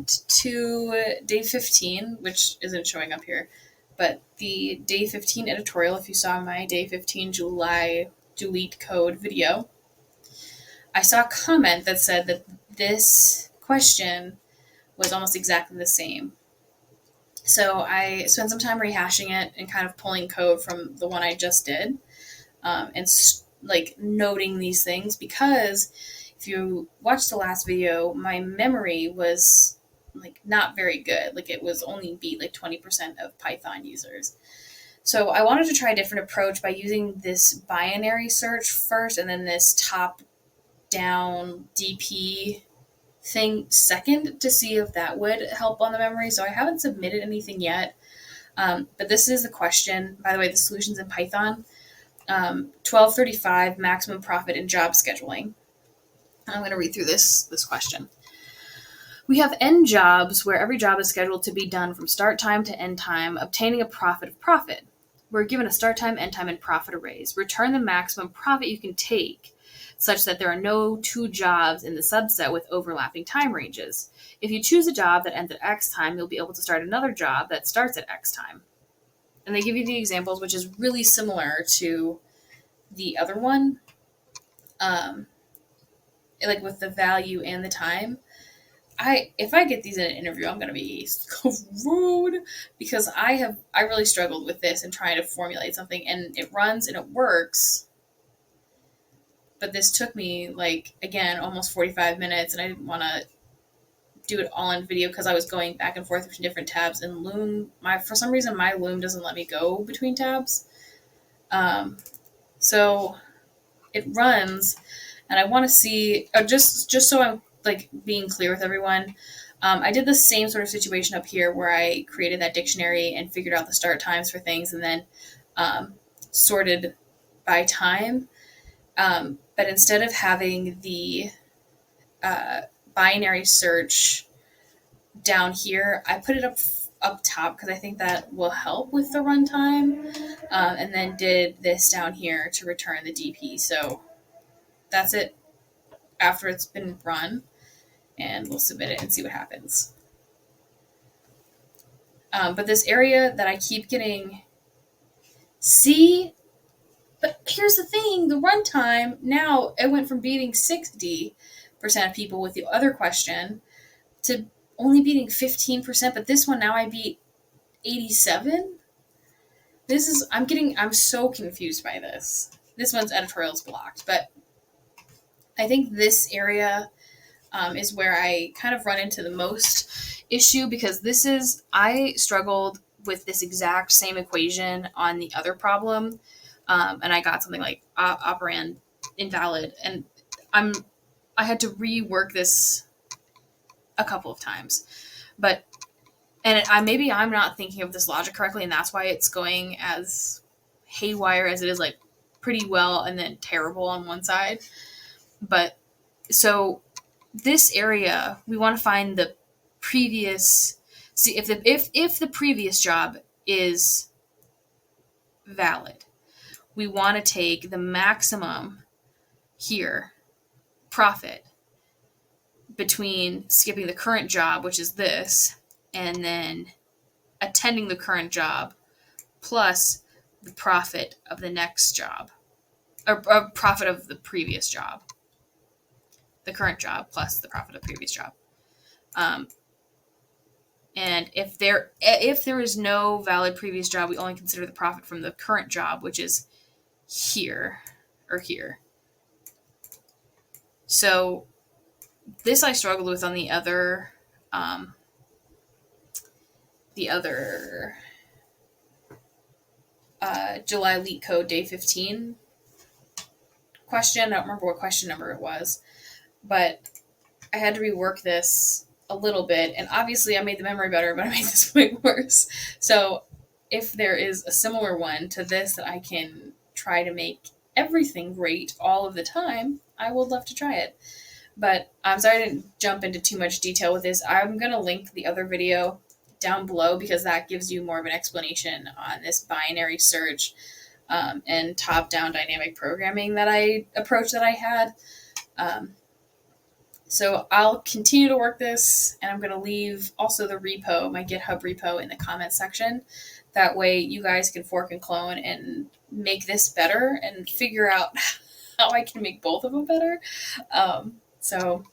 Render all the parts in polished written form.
went to day 15, which isn't showing up here, but the day 15 editorial, if you saw my day 15 July LeetCode video, I saw a comment that said that this question was almost exactly the same. So I spent some time rehashing it and kind of pulling code from the one I just did, and like noting these things, because if you watched the last video, my memory was like not very good. Like it was only beat like 20% of Python users. So I wanted to try a different approach by using this binary search first and then this top down DP thing second to see if that would help on the memory. So I haven't submitted anything yet. But this is the question. By the way, the solution's in Python. 1235 maximum profit in job scheduling. I'm going to read through this question. We have n jobs where every job is scheduled to be done from start time to end time, obtaining a profit of profit. We're given a start time, end time, and profit arrays. Return the maximum profit you can take, such that there are no two jobs in the subset with overlapping time ranges. If you choose a job that ends at X time, you'll be able to start another job that starts at X time. And they give you the examples, which is really similar to the other one, like with the value and the time. If I get these in an interview, I'm going to be screwed, because I really struggled with this and trying to formulate something, and it runs and it works. But this took me, like, again, almost 45 minutes, and I didn't want to do it all in video because I was going back and forth between different tabs, and Loom, for some reason, my Loom doesn't let me go between tabs. So it runs, and I want to see, just so I'm, like, being clear with everyone, I did the same sort of situation up here where I created that dictionary and figured out the start times for things and then sorted by time. But instead of having the binary search down here, I put it up top because I think that will help with the runtime, and then did this down here to return the DP. So that's it after it's been run, and we'll submit it and see what happens. But this area that I keep getting, but here's the thing, the runtime, now it went from beating 60% of people with the other question to only beating 15%, but this one now I beat 87. I'm so confused by this. This one's editorial's blocked, but I think this area is where I kind of run into the most issue, because I struggled with this exact same equation on the other problem. And I got something like operand invalid, and I had to rework this a couple of times, maybe I'm not thinking of this logic correctly, and that's why it's going as haywire as it is, like pretty well and then terrible on one side. But so this area, we want to find the previous. See if the previous job is valid, we want to take the maximum here, profit, between skipping the current job, which is this, and then attending the current job, plus the profit of the next job, or profit of the previous job. The current job plus the profit of the previous job. And if there is no valid previous job, we only consider the profit from the current job, which is here or here. So this I struggled with on the other July LeetCode day 15 question. I don't remember what question number it was, but I had to rework this a little bit, and obviously I made the memory better, but I made this way worse. So if there is a similar one to this that I can try to make everything great all of the time, I would love to try it. But I'm sorry I didn't jump into too much detail with this. I'm going to link the other video down below, because that gives you more of an explanation on this binary search and top-down dynamic programming approach that I had. So I'll continue to work this, and I'm going to leave also the repo, my GitHub repo, in the comments section. That way you guys can fork and clone and make this better and figure out how I can make both of them better. So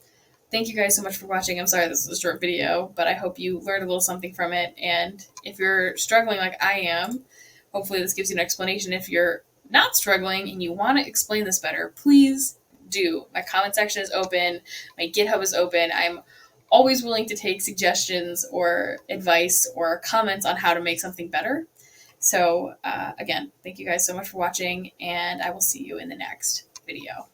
thank you guys so much for watching. I'm sorry this is a short video, but I hope you learned a little something from it. And if you're struggling like I am, hopefully this gives you an explanation. If you're not struggling and you want to explain this better, please do. My comment section is open. My GitHub is open. I'm always willing to take suggestions or advice or comments on how to make something better. So again, thank you guys so much for watching, and I will see you in the next video.